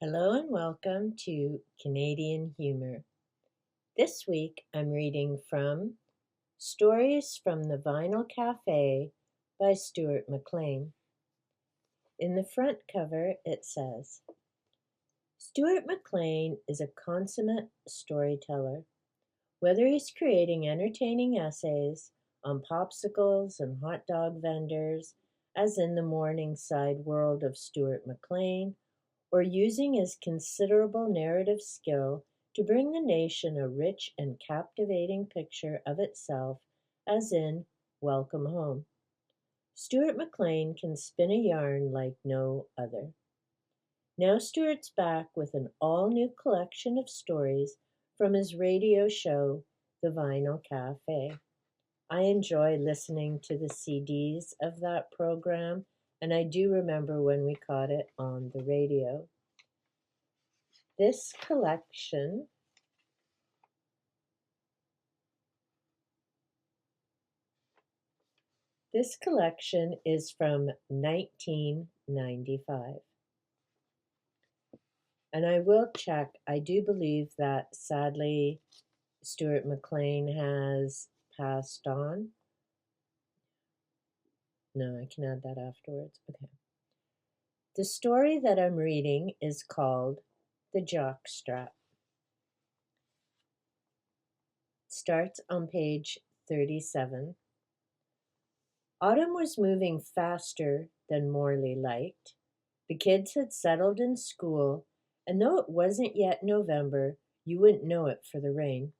Hello and welcome to Canadian Humour. This week I'm reading from Stories from the Vinyl Cafe by Stuart McLean. In the front cover it says, Stuart McLean is a consummate storyteller. Whether he's creating entertaining essays on popsicles and hot dog vendors, as in the Morningside world of Stuart McLean, or using his considerable narrative skill to bring the nation a rich and captivating picture of itself, as in Welcome Home. Stuart McLean can spin a yarn like no other. Now Stuart's back with an all-new collection of stories from his radio show, The Vinyl Cafe. I enjoy listening to the CDs of that program, and I do remember when we caught it on the radio. This collection is from 1995. And I will check. I do believe that sadly Stuart McLean has passed on. No, I can add that afterwards. Okay. The story that I'm reading is called The Jockstrap. It starts on page 37. Autumn was moving faster than Morley liked. The kids had settled in school, and though it wasn't yet November, you wouldn't know it for the rain.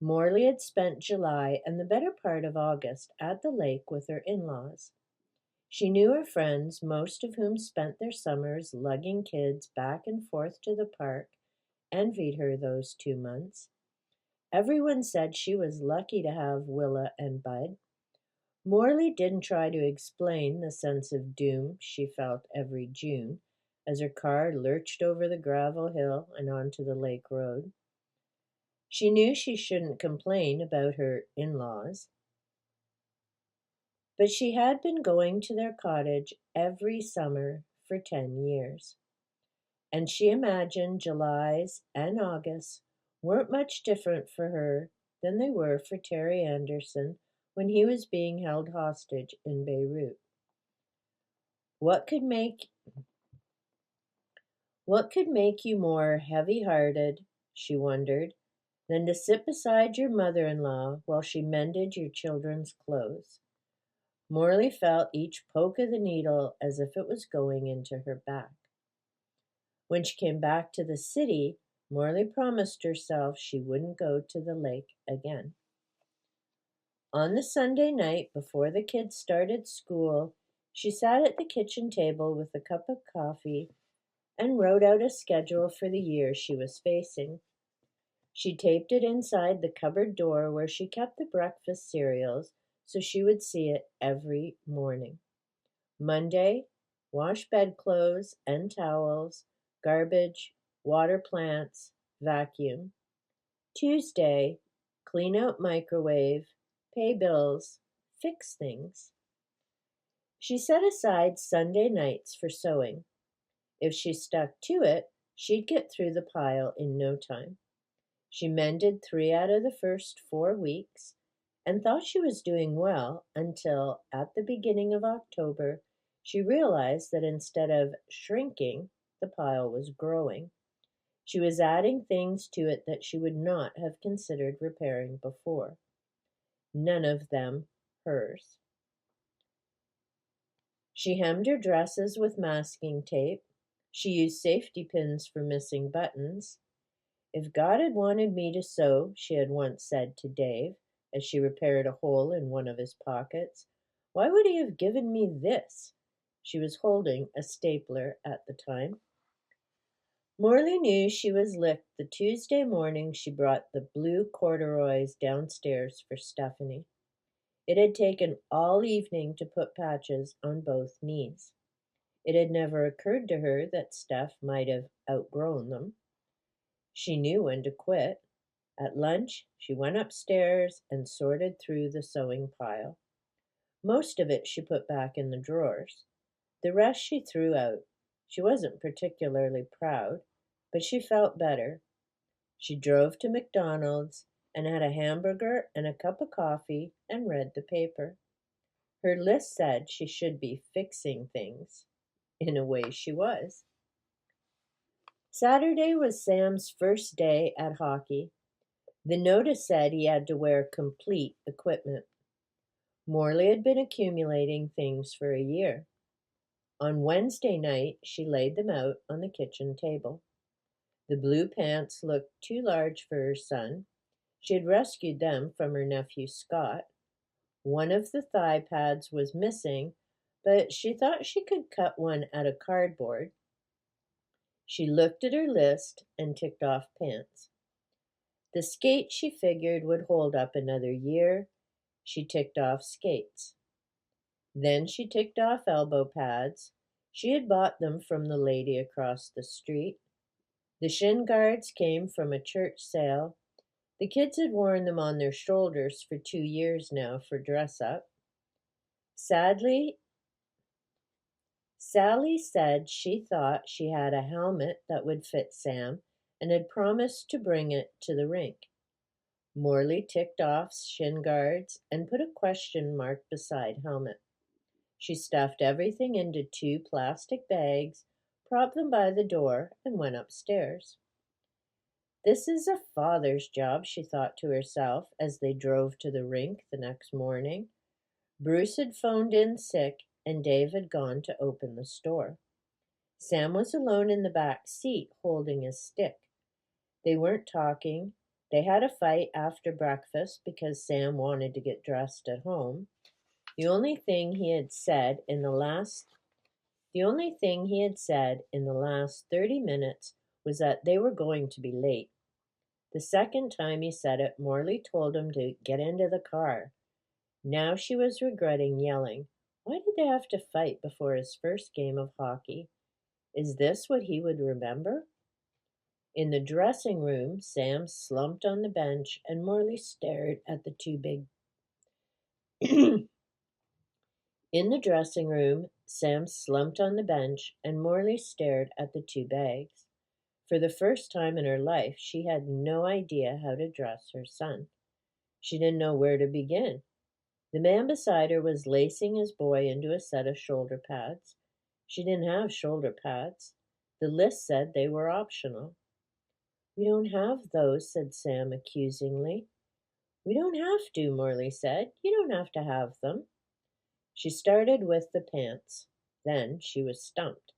Morley had spent July and the better part of August at the lake with her in-laws. She knew her friends, most of whom spent their summers lugging kids back and forth to the park, envied her those 2 months. Everyone said she was lucky to have Willa and Bud. Morley didn't try to explain the sense of doom she felt every June as her car lurched over the gravel hill and onto the lake road. She knew she shouldn't complain about her in-laws, but she had been going to their cottage every summer for 10 years, and she imagined Julys and Augusts weren't much different for her than they were for Terry Anderson when he was being held hostage in Beirut. What could make you more heavy-hearted, she wondered, than to sit beside your mother-in-law while she mended your children's clothes? Morley felt each poke of the needle as if it was going into her back. When she came back to the city, Morley promised herself she wouldn't go to the lake again. On the Sunday night before the kids started school, she sat at the kitchen table with a cup of coffee and wrote out a schedule for the year she was facing. She taped it inside the cupboard door where she kept the breakfast cereals so she would see it every morning. Monday, wash bedclothes and towels, garbage, water plants, vacuum. Tuesday, clean out microwave, pay bills, fix things. She set aside Sunday nights for sewing. If she stuck to it, she'd get through the pile in no time. She mended 3 out of the first 4 weeks and thought she was doing well until, at the beginning of October, she realized that instead of shrinking, the pile was growing. She was adding things to it that she would not have considered repairing before. None of them hers. She hemmed her dresses with masking tape. She used safety pins for missing buttons. If God had wanted me to sew, she had once said to Dave, as she repaired a hole in one of his pockets, why would he have given me this? She was holding a stapler at the time. Morley knew she was licked the Tuesday morning she brought the blue corduroys downstairs for Stephanie. It had taken all evening to put patches on both knees. It had never occurred to her that Steph might have outgrown them. She knew when to quit. At lunch, she went upstairs and sorted through the sewing pile. Most of it she put back in the drawers. The rest she threw out. She wasn't particularly proud, but she felt better. She drove to McDonald's and had a hamburger and a cup of coffee and read the paper. Her list said she should be fixing things. In a way, she was. Saturday was Sam's first day at hockey. The notice said he had to wear complete equipment. Morley had been accumulating things for a year. On Wednesday night, she laid them out on the kitchen table. The blue pants looked too large for her son. She had rescued them from her nephew Scott. One of the thigh pads was missing, but she thought she could cut one out of cardboard. She looked at her list and ticked off pants. The skates she figured would hold up another year. She ticked off skates. Then she ticked off elbow pads. She had bought them from the lady across the street. The shin guards came from a church sale. The kids had worn them on their shoulders for 2 years now for dress-up. Sally said she thought she had a helmet that would fit Sam and had promised to bring it to the rink. Morley ticked off shin guards and put a question mark beside helmet. She stuffed everything into 2 plastic bags, propped them by the door, and went upstairs. This is a father's job, she thought to herself as they drove to the rink the next morning. Bruce had phoned in sick, and Dave had gone to open the store. Sam was alone in the back seat, holding his stick. They weren't talking. They had a fight after breakfast because Sam wanted to get dressed at home. The only thing he had said in the last 30 minutes was that they were going to be late. The second time he said it, Morley told him to get into the car. Now she was regretting yelling. Why did they have to fight before his first game of hockey? Is this what he would remember? In the dressing room, Sam slumped on the bench and Morley stared at the two big In the dressing room, Sam slumped on the bench and Morley stared at the 2 bags. For the first time in her life, she had no idea how to dress her son. She didn't know where to begin. The man beside her was lacing his boy into a set of shoulder pads. She didn't have shoulder pads. The list said they were optional. We don't have those, said Sam accusingly. We don't have to, Morley said. You don't have to have them. She started with the pants. Then she was stumped.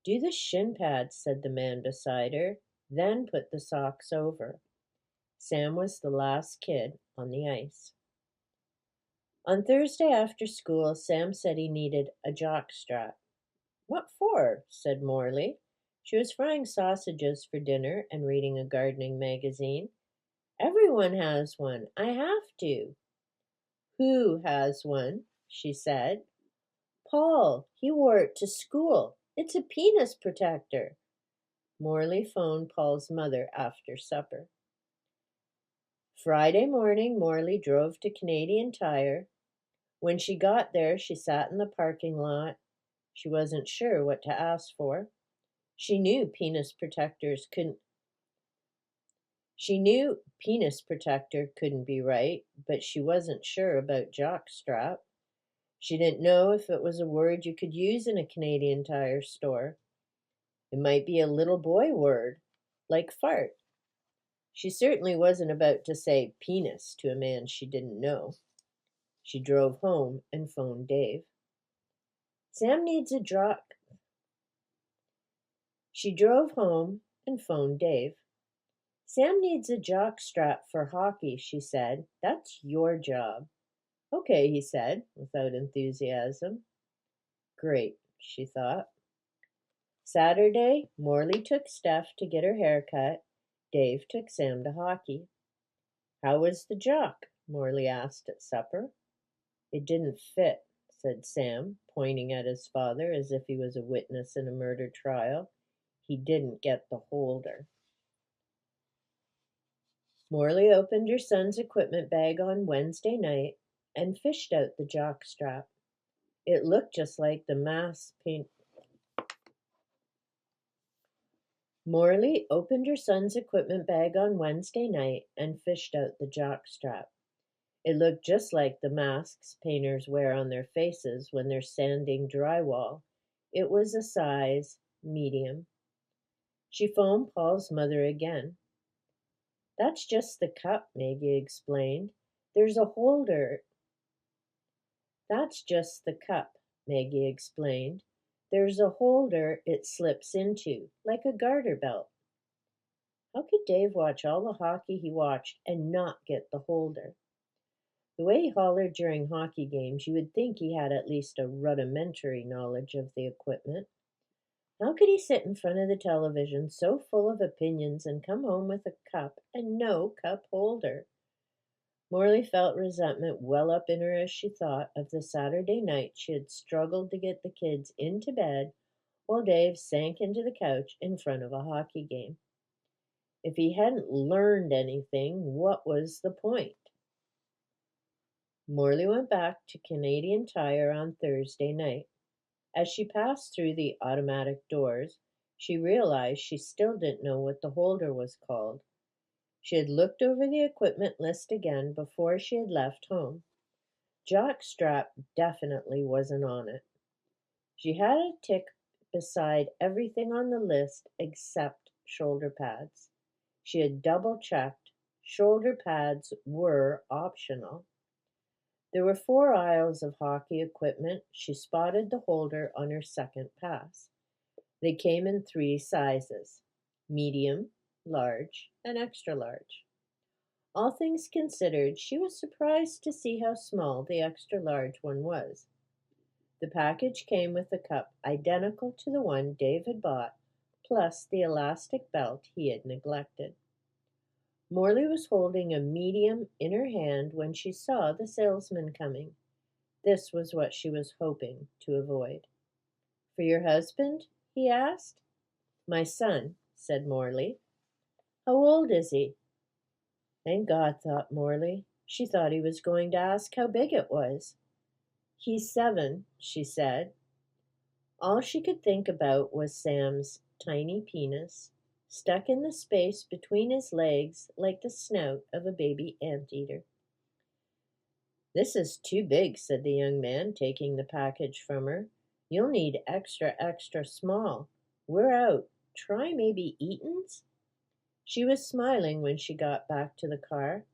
Do the shin pads, said the man beside her, then put the socks over. Sam was the last kid on the ice. On Thursday after school, Sam said he needed a jock strap. What for? Said Morley. She was frying sausages for dinner and reading a gardening magazine. Everyone has one. I have to. Who has one? She said. Paul. He wore it to school. It's a penis protector. Morley phoned Paul's mother after supper. Friday morning, Morley drove to Canadian Tire. When she got there, she sat in the parking lot. She wasn't sure what to ask for. She knew penis protector couldn't be right, but she wasn't sure about jockstrap. She didn't know if it was a word you could use in a Canadian Tire store. It might be a little boy word, like fart. She certainly wasn't about to say penis to a man she didn't know. She drove home and phoned Dave. She drove home and phoned Dave. Sam needs a jock strap for hockey, she said. That's your job. Okay, he said, without enthusiasm. Great, she thought. Saturday, Morley took Steph to get her hair cut. Dave took Sam to hockey. How was the jock? Morley asked at supper. It didn't fit, said Sam, pointing at his father as if he was a witness in a murder trial. He didn't get the holder. Morley opened her son's equipment bag on Wednesday night and fished out the jock strap. It looked just like the mask Morley opened her son's equipment bag on Wednesday night and fished out the jockstrap. It looked just like the masks painters wear on their faces when they're sanding drywall. It was a size medium. She phoned Paul's mother again. "That's just the cup," Maggie explained. "There's a holder." "That's just the cup," Maggie explained. "There's a holder it slips into, like a garter belt." How could Dave watch all the hockey he watched and not get the holder? The way he hollered during hockey games, you would think he had at least a rudimentary knowledge of the equipment. How could he sit in front of the television so full of opinions and come home with a cup and no cup holder? Morley felt resentment well up in her as she thought of the Saturday night she had struggled to get the kids into bed while Dave sank into the couch in front of a hockey game. If he hadn't learned anything, what was the point? Morley went back to Canadian Tire on Thursday night. As she passed through the automatic doors, she realized she still didn't know what the holder was called. She had looked over the equipment list again before she had left home. Jockstrap definitely wasn't on it. She had a tick beside everything on the list except shoulder pads. She had double-checked. Shoulder pads were optional. There were 4 aisles of hockey equipment. She spotted the holder on her second pass. They came in 3 sizes: medium, large, and extra large. All things considered, she was surprised to see how small the extra large one was. The package came with a cup identical to the one Dave had bought, plus the elastic belt he had neglected. Morley was holding a medium in her hand when she saw the salesman coming. This was what she was hoping to avoid. "For your husband?" he asked. "My son," said Morley. "How old is he?" Thank God, thought Morley. She thought he was going to ask how big it was. "He's 7, she said. All she could think about was Sam's tiny penis, stuck in the space between his legs like the snout of a baby anteater. "This is too big," said the young man, taking the package from her. "You'll need extra, extra small. We're out. Try maybe Eaton's?" She was smiling when she got back to the car.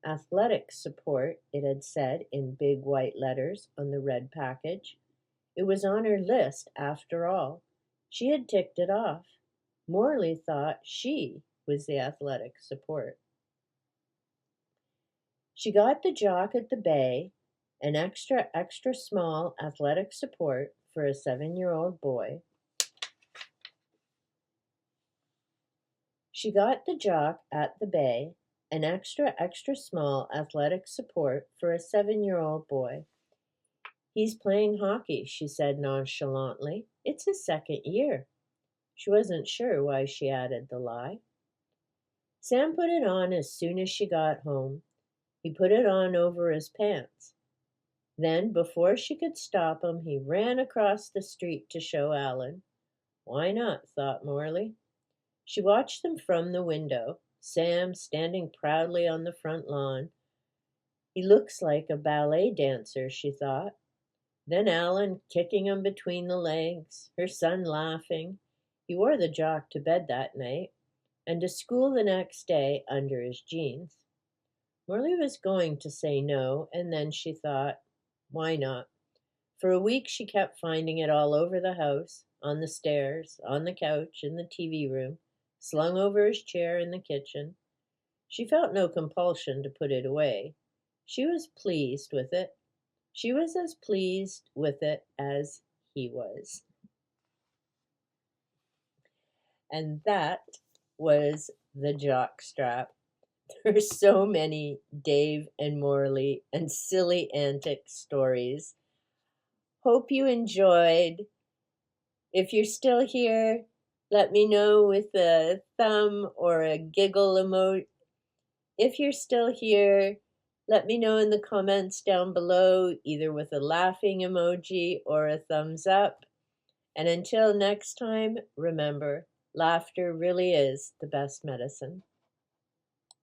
Athletic support, it had said in big white letters on the red package. It was on her list, after all. She had ticked it off. Morley thought she was the athletic support. She got the jock at the bay, an extra, extra small athletic support for a 7-year-old boy. She got the jock at the bay, an extra, extra small athletic support for a 7-year-old boy. "He's playing hockey," she said nonchalantly. "It's his 2nd year." She wasn't sure why she added the lie. Sam put it on as soon as she got home. He put it on over his pants. Then, before she could stop him, he ran across the street to show Alan. Why not, thought Morley. She watched them from the window, Sam standing proudly on the front lawn. He looks like a ballet dancer, she thought. Then Alan kicking him between the legs, her son laughing. He wore the jock to bed that night, and to school the next day under his jeans. Morley was going to say no, and then she thought, why not? For a week she kept finding it all over the house, on the stairs, on the couch, in the TV room, slung over his chair in the kitchen. She felt no compulsion to put it away. She was pleased with it. She was as pleased with it as he was. And that was the jockstrap. There's so many Dave and Morley and silly antics stories. Hope you enjoyed. If you're still here, let me know with a thumb or a giggle emoji. If you're still here, let me know in the comments down below, either with a laughing emoji or a thumbs up. And until next time, remember, Laughter really is the best medicine.